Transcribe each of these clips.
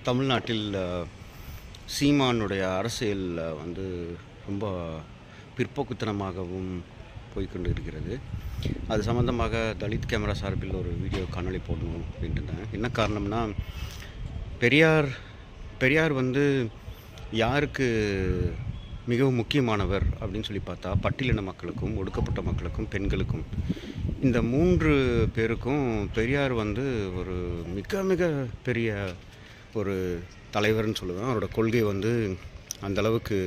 தமிழ்நாட்டில் சீமானுடைய அரசியல் ரொம்ப பிற்போக்குத்தனமாகவும் போய்கொண்டு இருக்கிறது. அது சம்பந்தமாக தலித் கேமரா சார்பில் ஒரு வீடியோ காணொளி போடணும் அப்படின்ட்டு இருந்தேன். என்ன காரணம்னா, பெரியார் யாருக்கு மிகவும் முக்கியமானவர் அப்படின்னு சொல்லி பார்த்தா, பட்டியலின மக்களுக்கும், ஒடுக்கப்பட்ட மக்களுக்கும், பெண்களுக்கும், இந்த 3 பேருக்கும் பெரியார் ஒரு மிக மிக பெரிய ஒரு தலைவர்னு சொல்லுவேன். அவரோட கொள்கை அந்தளவுக்கு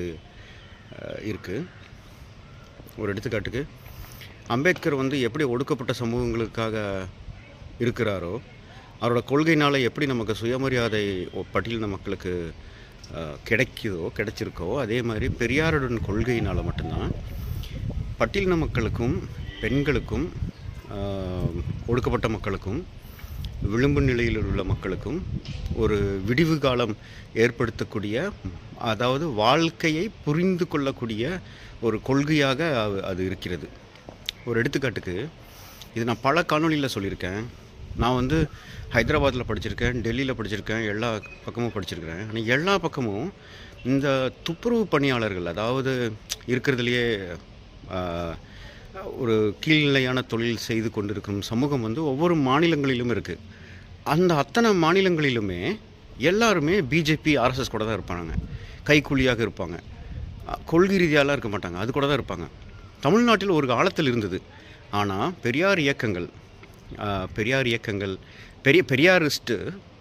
இருக்குது. ஒரு எடுத்துக்காட்டுக்கு, அம்பேத்கர் எப்படி ஒடுக்கப்பட்ட சமூகங்களுக்காக இருக்கிறாரோ, அவரோட கொள்கையினால் எப்படி நமக்கு சுயமரியாதை பட்டியலின மக்களுக்கு கிடைச்சிருக்கோ, அதே மாதிரி பெரியாருடன் கொள்கையினால் மட்டும்தான் பட்டியலின மக்களுக்கும், பெண்களுக்கும், ஒடுக்கப்பட்ட மக்களுக்கும், விளிம்பு நிலையில் உள்ள மக்களுக்கும் ஒரு விடிவு காலம் ஏற்படுத்தக்கூடிய, அதாவது வாழ்க்கையை புரிந்து கொள்ளக்கூடிய ஒரு கொள்கையாக அது இருக்கிறது. ஒரு எடுத்துக்காட்டுக்கு, இது நான் பல காணொளியில் சொல்லியிருக்கேன். நான் ஹைதராபாத்தில் படிச்சிருக்கேன், டெல்லியில் படிச்சிருக்கேன், எல்லா பக்கமும் படிச்சிருக்கிறேன். ஆனால் எல்லா பக்கமும் இந்த துப்புரவு பணியாளர்கள், அதாவது இருக்கிறதுலையே ஒரு கீழ்நிலையான தொழில் செய்து கொண்டிருக்கும் சமூகம் ஒவ்வொரு மாநிலங்களிலும் இருக்குது. அந்த அத்தனை மாநிலங்களிலுமே எல்லாருமே பிஜேபி, ஆர்எஸ்எஸ் கூட தான் இருப்பாங்க. கைக்கூலியாக இருப்பாங்க. கொள்கை ரீதியாலாம் இருக்க மாட்டாங்க. அது கூட தான் இருப்பாங்க. தமிழ்நாட்டில் ஒரு காலத்தில் இருந்தது. ஆனால்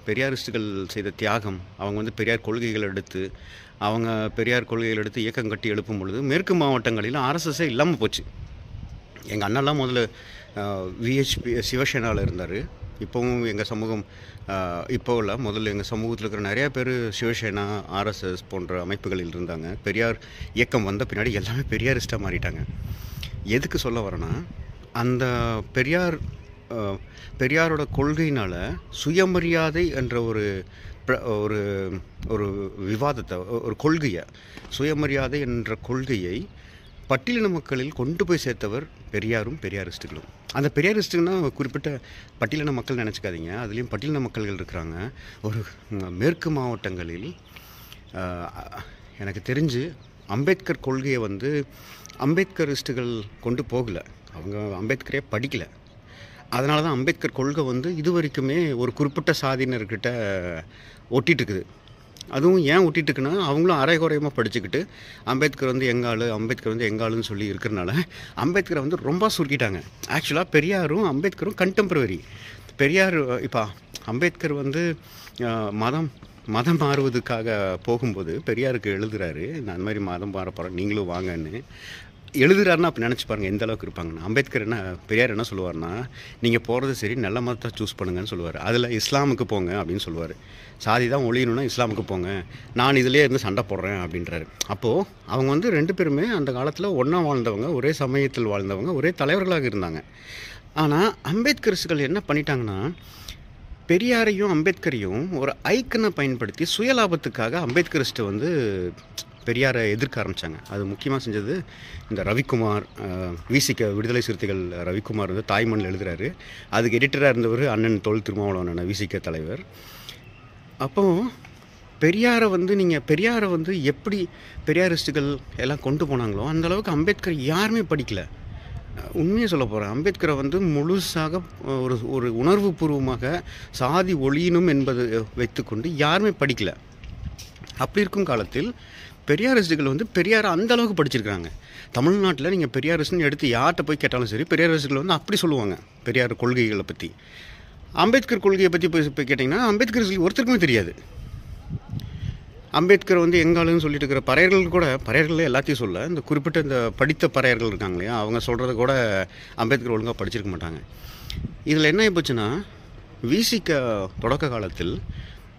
பெரியாரிஸ்ட்டுகள் செய்த தியாகம், அவங்க பெரியார் கொள்கைகள் எடுத்து இயக்கம் கட்டி எழுப்பும் பொழுது மேற்கு மாவட்டங்களில் ஆர்எஸ்எஸ்ஸே இல்லாமல் போச்சு. எங்கள் அண்ணெல்லாம் முதல்ல விஹெச்பி சிவசேனாவில் இருந்தார். இப்போவும் எங்கள் சமூகம் இப்போ இல்லை, முதல்ல எங்கள் சமூகத்தில் இருக்கிற நிறையா பேர் சிவசேனா, ஆர்எஸ்எஸ் போன்ற அமைப்புகளில் இருந்தாங்க. பெரியார் இயக்கம் வந்த பின்னாடி எல்லாமே பெரியாரிஸ்ட்டாக மாறிட்டாங்க. எதுக்கு சொல்ல வரேன்னா, அந்த பெரியாரோட கொள்கையினால் சுயமரியாதை என்ற ஒரு விவாதத்தை, ஒரு கொள்கையை, சுயமரியாதை என்ற கொள்கையை பட்டியலின மக்களில் கொண்டு போய் சேர்த்தவர் பெரியாரும் பெரியாரிஸ்ட்டுகளும். அந்த பெரியாரிஸ்ட்டுன்னா குறிப்பிட்ட பட்டியலின மக்கள் நினச்சிக்காதீங்க. அதுலேயும் பட்டியலின மக்கள்கள் இருக்கிறாங்க. ஒரு மேற்கு மாவட்டங்களில் எனக்கு தெரிஞ்சு அம்பேத்கர் கொள்கையை அம்பேத்கரிஸ்ட்டுகள் கொண்டு போகலை. அவங்க அம்பேத்கரே படிக்கலை. அதனால தான் அம்பேத்கர் கொள்கை இது வரைக்குமே ஒரு குறிப்பிட்ட சாதியினர்கிட்ட ஒட்டிகிட்ருக்குது. அதுவும் ஏன் ஒட்டிகிட்டுருக்குன்னா, அவங்களும் அரைகுறையமாக படிச்சுக்கிட்டு அம்பேத்கர் எங்காளுன்னு சொல்லி இருக்கிறனால அம்பேத்கரை ரொம்ப சுருக்கிட்டாங்க. ஆக்சுவலாக பெரியாரும் அம்பேத்கரும் கண்டெம்பரரி. பெரியார் இப்போ அம்பேத்கர் மதம் மாறுவதுக்காக போகும்போது பெரியாருக்கு எழுதுகிறாரு, நான் அந்த மாதிரி மதம் மாற போகிறேன், நீங்களும் வாங்கன்னு எழுதுறாருன்னா அப்போ நினச்சி பாருங்கள் எந்த அளவுக்கு இருப்பாங்கன்னு. பெரியார் என்ன சொல்லுவார்னா, நீங்கள் போகிறது சரி, நல்ல மதத்தை சூஸ் பண்ணுங்கன்னு சொல்லுவார். அதில் இஸ்லாமுக்கு போங்க அப்படின்னு சொல்லுவார். சாதி தான் ஒழியணுன்னா இஸ்லாமுக்கு போங்க, நான் இதிலே இருந்து சண்டை போடுறேன் அப்படின்றாரு. அப்போது அவங்க 2 பேருமே அந்த காலத்தில் ஒன்றா வாழ்ந்தவங்க, ஒரே சமயத்தில் வாழ்ந்தவங்க, ஒரே தலைவர்களாக இருந்தாங்க. ஆனால் அம்பேத்கரிஸ்டுகள் என்ன பண்ணிட்டாங்கன்னா, பெரியாரையும் அம்பேத்கரையும் ஒரு ஐக்கனை பயன்படுத்தி சுயலாபத்துக்காக அம்பேத்கரிஸ்ட்டு பெரியாரை எதிர்க்க ஆரம்பித்தாங்க. அது முக்கியமாக செஞ்சது இந்த ரவிக்குமார், விசிக விடுதலை சிறுத்தைகள் ரவிக்குமார் தாய்மண்ணில் எழுதுகிறாரு. அதுக்கு எடிட்டராக இருந்தவர் அண்ணன் தொல் திருமாவளவன், விசிக தலைவர். அப்போது பெரியாரை பெரியாரை எப்படி பெரியாரிஸ்ட்டுகள் எல்லாம் கொண்டு போனாங்களோ, அந்தளவுக்கு அம்பேத்கர் யாருமே படிக்கலை. உண்மையை சொல்ல போகிறேன், அம்பேத்கரை முழுசாக ஒரு உணர்வு பூர்வமாக சாதி ஒழியணும் என்பது வைத்துக்கொண்டு யாருமே படிக்கலை. அப்படி இருக்கும் காலத்தில் பெரியாரிஸ்ட்டுகள் பெரியாரை அந்தளவுக்கு படிச்சிருக்காங்க. தமிழ்நாட்டில் நீங்கள் பெரியாரிஸ்ட்னு எடுத்து யார்கிட்ட போய் கேட்டாலும் சரி, பெரியாரிஸ்ட்டுகள் அப்படி சொல்லுவாங்க பெரியார் கொள்கைகளை பற்றி. அம்பேத்கர் கொள்கையை பற்றி போய் கேட்டிங்கன்னா அம்பேத்கர் ஒருத்தருக்குமே தெரியாது. அம்பேத்கர் எங்காளுன்னு சொல்லிட்டு இருக்கிற பறையர்கள் எல்லாத்தையும் சொல்ல, இந்த குறிப்பிட்ட இந்த படித்த பறையர்கள் இருக்காங்க இல்லையா, அவங்க சொல்கிறத கூட அம்பேத்கர் ஒழுங்காக படிச்சிருக்க மாட்டாங்க. இதில் என்ன ஆகிப்போச்சுன்னா, விசிக தொடக்க காலத்தில்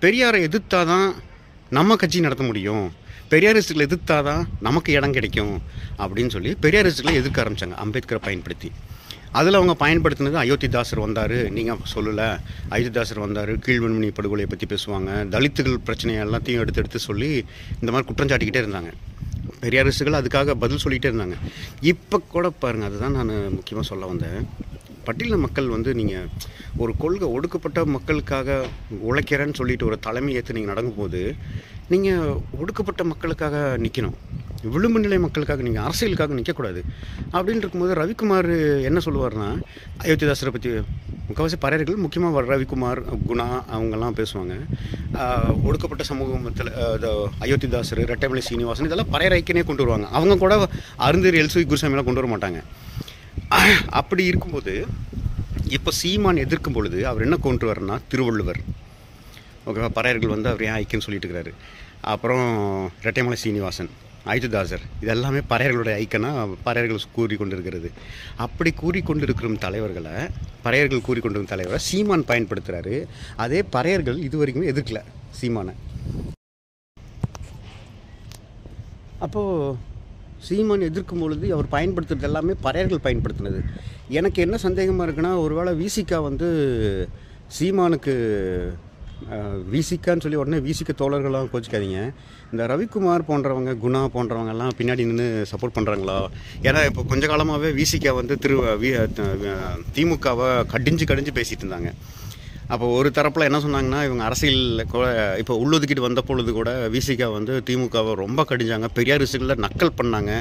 பெரியாரை எதிர்த்தாதான் நம்ம கட்சி நடத்த முடியும், பெரியாரிஸ்ட்டுகளை எதிர்த்தாதான் நமக்கு இடம் கிடைக்கும் அப்படின்னு சொல்லி பெரியாரிஸ்ட்டுகளை எதிர்க்க ஆரம்பித்தாங்க அம்பேத்கரை பயன்படுத்தி. அதில் அவங்க பயன்படுத்தினது அயோத்திதாசர் வந்தார், நீங்கள் சொல்லலை, அயோத்திதாசர் வந்தார், கீழ்வன்மணி படுகொலையை பற்றி பேசுவாங்க, தலித்துகள் பிரச்சனை எல்லாத்தையும் எடுத்து சொல்லி இந்த மாதிரி குற்றஞ்சாட்டிக்கிட்டே இருந்தாங்க. பெரியாரிஸ்ட்டுகள் அதுக்காக பதில் சொல்லிகிட்டே இருந்தாங்க. இப்போ கூட பாருங்கள், அதுதான் நான் முக்கியமாக சொல்ல வந்தேன். பட்டியலின மக்கள் வந்து நீங்கள் ஒரு கொள்கை ஒடுக்கப்பட்ட மக்களுக்காக உழைக்கிறேன்னு சொல்லிட்டு ஒரு தலைமை ஏற்று நீங்கள் நடக்கும்போது நீங்கள் ஒடுக்கப்பட்ட மக்களுக்காக நிற்கணும், விளிம்பு நிலை மக்களுக்காக நீங்கள் அரசியலுக்காக நிற்கக்கூடாது. அப்படின்னு இருக்கும்போது ரவிக்குமார் என்ன சொல்லுவார்னா, அயோத்திதாசரை பற்றி முக்கால்வாசி பறையர்கள் முக்கியமாக ரவிக்குமார், குணா அவங்கெல்லாம் பேசுவாங்க. ஒடுக்கப்பட்ட சமூகத்தில் அயோத்திதாசர், ரெட்டைமலை சீனிவாசன் இதெல்லாம் பறையர் ஐக்கியனே கொண்டு வருவாங்க. அவங்க கூட அருந்தர் எல்சுவி குருசாமியெல்லாம் கொண்டு வர மாட்டாங்க. அப்படி இருக்கும்போது இப்போ சீமான் எதிர்க்கும் பொழுது அவர் என்ன கொண்டு வரனா, திருவள்ளுவர், ஓகேவா, பறையர்கள் வந்து அவர் ஏன் ஐக்கியன்னு சொல்லிட்டு இருக்கிறாரு. அப்புறம் ரெட்டைமலை சீனிவாசன், அயோத்திதாசர், இதெல்லாமே பறையர்களுடைய ஐக்கியனாக பறையர்கள் கூறிக்கொண்டிருக்கிறது. அப்படி கூறிக்கொண்டிருக்கிற தலைவர்களை, பறையர்கள் கூறிக்கொண்டிருக்கும் தலைவரை சீமான் பயன்படுத்துகிறாரு. அதே பறையர்கள் இது வரைக்குமே எதிர்க்கல சீமானை. அப்போது சீமான் எதிர்க்கும் பொழுது அவர் பயன்படுத்துறது எல்லாமே பறையர்கள் பயன்படுத்தினது. எனக்கு என்ன சந்தேகமாக இருக்குன்னா, ஒருவேளை விசிகா வந்து சீமானுக்கு விசிகான்னு சொல்லி உடனே விசிக தோழர்கள்லாம் கோச்சிக்காதீங்க, இந்த ரவிக்குமார் போன்றவங்க, குணா போன்றவங்கெல்லாம் பின்னாடி நின்று சப்போர்ட் பண்ணுறாங்களா? ஏன்னா இப்போ கொஞ்ச காலமாகவே விசிகா வந்து திமுகவை கடிஞ்சு பேசிகிட்டு இருந்தாங்க. அப்போ ஒரு தரப்பில் என்ன சொன்னாங்கன்னா, இவங்க அரசியலில் கூட இப்போ உள்ளொதுக்கிட்டு வந்த பொழுது கூட விசிகா வந்து திமுகவை ரொம்ப கடிஞ்சாங்க, பெரியார் விஷயங்களில் நக்கல் பண்ணாங்க,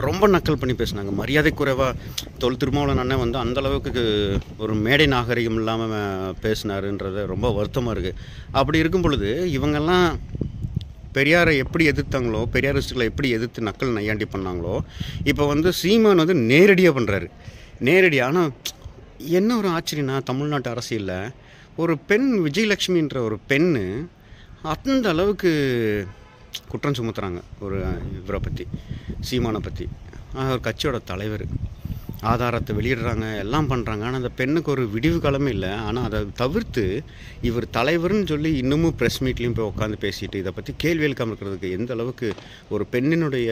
ரொம்ப நக்கல் பண்ணி பேசினாங்க. மரியாதை குறைவாக திருமாவளவன் அண்ணன் வந்து அந்தளவுக்கு ஒரு மேடை நாகரிகம் இல்லாமல் பேசினாருன்றது ரொம்ப வருத்தமாக இருக்குது. அப்படி இருக்கும் பொழுது இவங்கெல்லாம் பெரியாரை எப்படி எதிர்த்தாங்களோ, பெரியார் விஷயங்களை எப்படி எதிர்த்து நக்கல் நையாண்டி பண்ணாங்களோ, இப்போ வந்து சீமான் வந்து நேரடியாக பண்ணுறாரு. நேரடியாக. ஆனால் என்ன ஒரு ஆச்சரியன்னா, தமிழ்நாட்டு அரசியலில் ஒரு பெண், விஜயலட்சுமின்ற ஒரு பெண்ணு அந்த அளவுக்கு குற்றம் சுமத்துறாங்க ஒரு இவரை பற்றி, சீமானை பற்றி. ஒரு கட்சியோட தலைவர், ஆதாரத்தை வெளியிடுறாங்க, எல்லாம் பண்ணுறாங்க. ஆனால் அந்த பெண்ணுக்கு ஒரு விடிவு காலமே இல்லை. ஆனால் அதை தவிர்த்து இவர் தலைவர்னு சொல்லி இன்னமும் ப்ரெஸ் மீட்லேயும் போய் உட்காந்து பேசிட்டு இதை பற்றி கேள்வி எழுக்காமல் இருக்கிறதுக்கு எந்த அளவுக்கு ஒரு பெண்ணினுடைய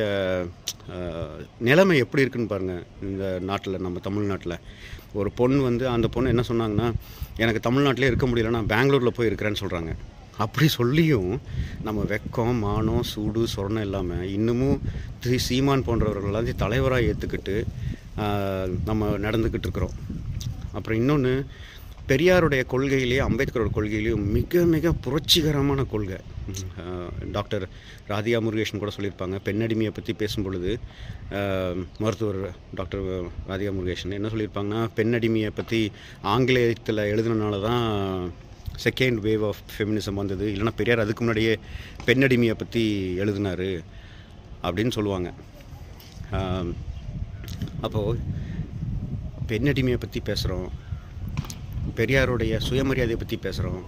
நிலைமை எப்படி இருக்குன்னு பாருங்கள். இந்த நாட்டில், நம்ம தமிழ்நாட்டில் ஒரு பொண்ணு வந்து, அந்த பொண்ணு என்ன சொன்னாங்கன்னா, எனக்கு தமிழ்நாட்டிலே இருக்க முடியல, நான் பெங்களூரில் போய் இருக்கிறேன்னு சொல்கிறாங்க. அப்படி சொல்லியும் நம்ம வெக்கம், மானம், சூடு, சொரணம் இல்லாமல் இன்னமும் சீமான் போன்றவர்கள் எல்லாத்தையும் தலைவராக ஏற்றுக்கிட்டு நம்ம நடந்துக்கிட்டு இருக்கிறோம். அப்புறம் இன்னொன்று, பெரியாருடைய கொள்கையிலேயே, அம்பேத்கரோட கொள்கையிலேயும் மிக மிக புரட்சிகரமான கொள்கை. டாக்டர் ராதிகா முருகேசன் கூட சொல்லியிருப்பாங்க, பெண்ணடிமையை பற்றி பேசும்பொழுது மருத்துவர் டாக்டர் ராதிகா முருகேசன் என்ன சொல்லியிருப்பாங்கன்னா, பெண்ணடிமையை பற்றி ஆங்கிலேயத்தில் எழுதுனனால தான் செகண்ட் வேவ் ஆஃப் ஃபெமினிசம் வந்தது, இல்லைனா பெரியார் அதுக்கு முன்னாடியே பெண்ணடிமையை பற்றி எழுதினார் அப்படின்னு சொல்லுவாங்க. அப்போது பெண்ணடிமையை பற்றி பேசுகிறோம், பெரியாருடைய சுயமரியாதையை பற்றி பேசுகிறோம்,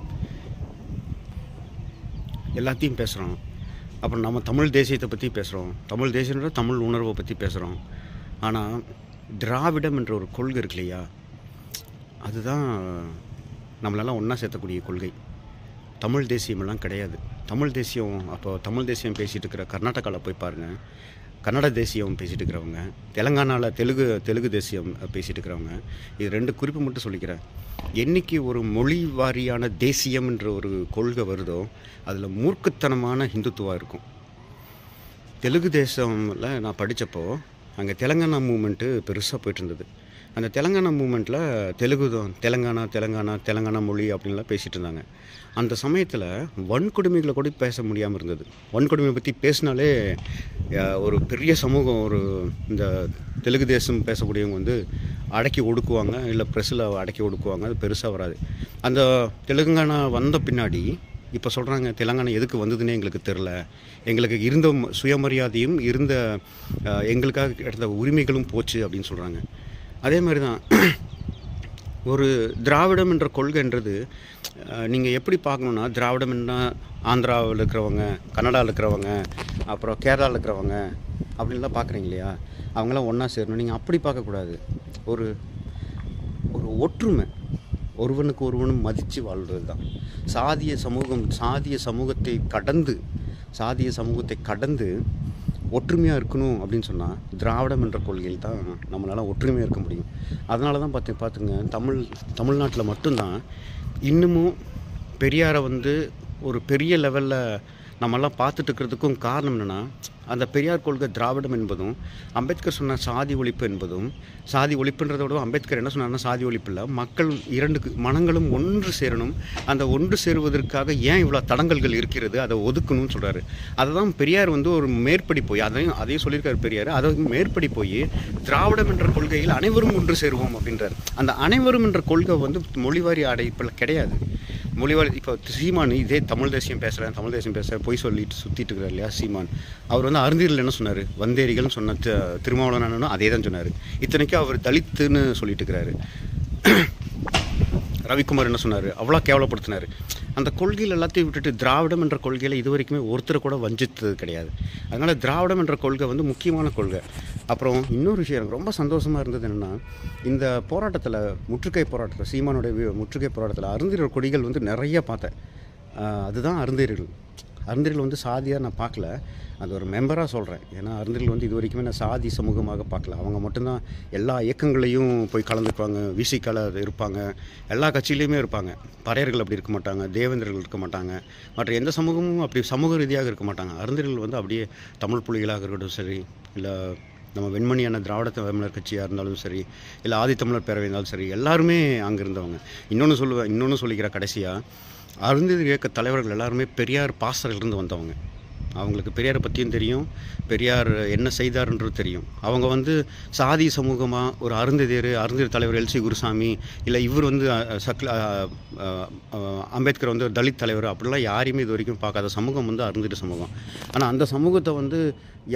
எல்லாத்தையும் பேசுகிறோம். அப்புறம் நம்ம தமிழ் தேசியத்தை பற்றி பேசுகிறோம், தமிழ் தேசியன்ற தமிழ் உணர்வை பற்றி பேசுகிறோம். ஆனால் திராவிடம் என்ற ஒரு கொள்கை இருக்கு இல்லையா, அதுதான் நம்மளெல்லாம் ஒன்றா சேர்த்தக்கூடிய கொள்கை. தமிழ் தேசியமெல்லாம் கிடையாது. தமிழ் தேசியம், அப்போ தமிழ் தேசியம் பேசிகிட்டு இருக்கிற கர்நாடகாவில் போய் பாருங்கள், கன்னட தேசியம் பேசிகிட்டு இருக்கிறவங்க, தெலுங்கானாவில் தெலுங்கு தேசியம் பேசிகிட்டு இருக்கிறவங்க. இது ரெண்டு குறிப்பு மட்டும் சொல்லிக்கிறேன். என்றைக்கு ஒரு மொழி வாரியான தேசியம் என்ற ஒரு கொள்கை வருதோ, அதில் மூர்க்கத்தனமான ஹிந்துத்துவா இருக்கும். தெலுங்கு தேசமில் நான் படித்தப்போ அங்கே தெலுங்கானா மூமெண்ட்டு பெருசாக போயிட்டு இருந்தது. அந்த தெலுங்கானா மூமெண்ட்டில் தெலுங்கானா மொழி அப்படின்லாம் பேசிகிட்டு இருந்தாங்க. அந்த சமயத்தில் வன்கொடுமைகளை கூட பேச முடியாமல் இருந்தது. வன்கொடுமையை பற்றி பேசினாலே ஒரு பெரிய சமூகம், ஒரு இந்த தெலுங்கு தேசம் பேசக்கூடியவங்க வந்து அடக்கி ஒடுக்குவாங்க, இல்லை ப்ரெஸ்ஸில் அடக்கி ஒடுக்குவாங்க. அது பெருசாக வராது. அந்த தெலுங்கானா வந்த பின்னாடி இப்போ சொல்கிறாங்க, தெலுங்கானா எதுக்கு வந்ததுன்னே எங்களுக்கு தெரில, எங்களுக்கு இருந்த சுயமரியாதையும் இருந்த எங்களுக்காக கிடைத்த உரிமைகளும் போச்சு அப்படின்னு சொல்கிறாங்க. அதே மாதிரி தான் ஒரு திராவிடம் என்ற கொள்கைன்றது நீங்கள் எப்படி பார்க்கணுன்னா, திராவிடம்னா ஆந்திராவில் இருக்கிறவங்க, கன்னடாவில் இருக்கிறவங்க, அப்புறம் கேரளாவில் இருக்கிறவங்க அப்படின்லாம் பார்க்குறீங்க இல்லையா, அவங்களாம் ஒன்றா சேரணும். நீங்கள் அப்படி பார்க்கக்கூடாது. ஒரு ஒரு ஒற்றுமை, ஒருவனுக்கு ஒருவனும் மதித்து வாழ்கிறது தான். சாதிய சமூகத்தை கடந்து ஒற்றுமையாக இருக்கணும் அப்படின்னு சொன்னால் திராவிடம் என்ற கொள்கையில் தான் நம்மளால் ஒற்றுமையாக இருக்க முடியும். அதனால தான் பார்த்துங்க, தமிழ்நாட்டில் மட்டும்தான் இன்னமும் பெரியாரை வந்து ஒரு பெரிய லெவலில் நம்மெல்லாம் பார்த்துட்டு இருக்கிறதுக்கும் காரணம் என்னென்னா, அந்த பெரியார் கொள்கை திராவிடம் என்பதும், அம்பேத்கர் சொன்ன சாதி ஒழிப்பு என்பதும், சாதி ஒழிப்புன்றத விட அம்பேத்கர் என்ன சொன்னார்னா, சாதி ஒழிப்பு இல்ல, மக்கள் 2 மனங்களும் ஒன்று சேரணும். அந்த ஒன்று சேருவதற்காக ஏன் இவ்வளோ தடங்கல்கள் இருக்கிறது, அதை ஒதுக்கணும்னு சொல்கிறாரு. அதை தான் பெரியார் வந்து ஒரு மேற்படி போய் அதையும் சொல்லியிருக்காரு பெரியார். அதை மேற்படி போய் திராவிடம் என்ற கொள்கையில் அனைவரும் ஒன்று சேருவோம் அப்படின்றார். அந்த அனைவரும் என்ற கொள்கை வந்து மொழிவாரி அடைப்பில் கிடையாது. மொழிவாரி இப்போ சீமான் இதே தமிழ் தேசியம் பேசுகிறேன் பொய் சொல்லிட்டு சுற்றிட்டு இருக்கிறார் இல்லையா சீமான். அவர் வந்து அருந்தீரில் என்ன சொன்னார், வந்தேரிகள்னு சொன்ன திருமாவளவன் அதே தான் சொன்னார். இத்தனைக்கும் அவர் தலித்துன்னு சொல்லிட்டு இருக்கிறாரு. ரவிக்குமார் என்ன சொன்னார், அவ்வளோ கேவலப்படுத்தினார். அந்த கொள்கையில் எல்லாத்தையும் விட்டுட்டு திராவிடம் என்ற கொள்கையில் இது வரைக்குமே ஒருத்தரை கூட வஞ்சித்தது கிடையாது. அதனால் திராவிடம் என்ற கொள்கை வந்து முக்கியமான கொள்கை. அப்புறம் இன்னொரு விஷயம் எனக்கு ரொம்ப சந்தோஷமாக இருந்தது என்னென்னா, இந்த போராட்டத்தில் முற்றுகை போராட்டத்தில் சீமானுடைய முற்றுகை போராட்டத்தில் அருந்தீரர் கொடிகள் வந்து நிறைய பார்த்தேன். அதுதான் அருந்தீரர்கள். அருந்தீரர்கள் வந்து சாதியாக நான் பார்க்கல, அது ஒரு மெம்பராக சொல்கிறேன். ஏன்னா அருந்தீரர்கள் வந்து இது வரைக்குமே நான் சாதி சமூகமாக பார்க்கல. அவங்க மட்டும்தான் எல்லா இயக்கங்களையும் போய் கலந்துக்குவாங்க, விசிக்கால இருப்பாங்க, எல்லா கட்சியிலையுமே இருப்பாங்க. பறையர்கள் அப்படி இருக்க மாட்டாங்க, தேவேந்திரர்கள் இருக்க மாட்டாங்க, மற்ற எந்த சமூகமும் அப்படி சமூக ரீதியாக இருக்க மாட்டாங்க. அருந்தீரர்கள் வந்து அப்படியே தமிழ் புலிகளாக இருக்கட்டும் சரி, இல்லை நம்ம வெண்மணியான திராவிட தமிழர் கட்சியாக இருந்தாலும் சரி, இல்லை ஆதித்தமிழர் பேரவை இருந்தாலும் சரி, எல்லாருமே அங்கே இருந்தவங்க. இன்னொன்று சொல்லிக்கிற கடைசியாக, அருந்ததி இயக்க தலைவர்கள் எல்லாருமே பெரியார் பாசறையிலிருந்து வந்தவங்க. அவங்களுக்கு பெரியாரை பற்றியும் தெரியும், பெரியார் என்ன செய்தார்ன்றது தெரியும். அவங்க வந்து சாதி சமூகமாக ஒரு அருந்ததியர் தலைவர் எல்சி குருசாமி, இல்லை இவர் வந்து அம்பேத்கர் வந்து தலித் தலைவர் அப்படிலாம் யாரையுமே இது வரைக்கும் பார்க்காத சமூகம் வந்து அருந்ததி சமூகம். ஆனால் அந்த சமூகத்தை வந்து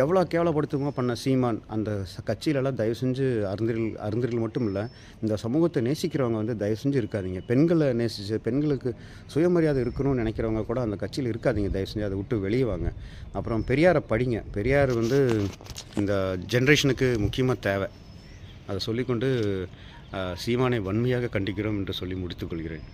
எவ்வளோ கேவலப்படுத்துமோ பண்ண சீமான் அந்த கட்சியிலலாம் தயவு செஞ்சு அருந்ததிகள் மட்டும் இல்லை, இந்த சமூகத்தை நேசிக்கிறவங்க வந்து தயவு செஞ்சு இருக்காதீங்க. பெண்களை நேசிச்சு பெண்களுக்கு சுயமரியாதை இருக்கணும்னு நினைக்கிறவங்க கூட அந்த கட்சியில் இருக்காதீங்க. தயவு செஞ்சு அதை விட்டு வெளியே வாங்க. அப்புறம் பெரியாரை படிங்க. பெரியார் வந்து இந்த ஜென்ரேஷனுக்கு முக்கியமாக தேவை. அதை சொல்லிக்கொண்டு சீமானை வன்மையாக கண்டிக்கிறோம் என்று சொல்லி முடித்துக்கொள்கிறேன்.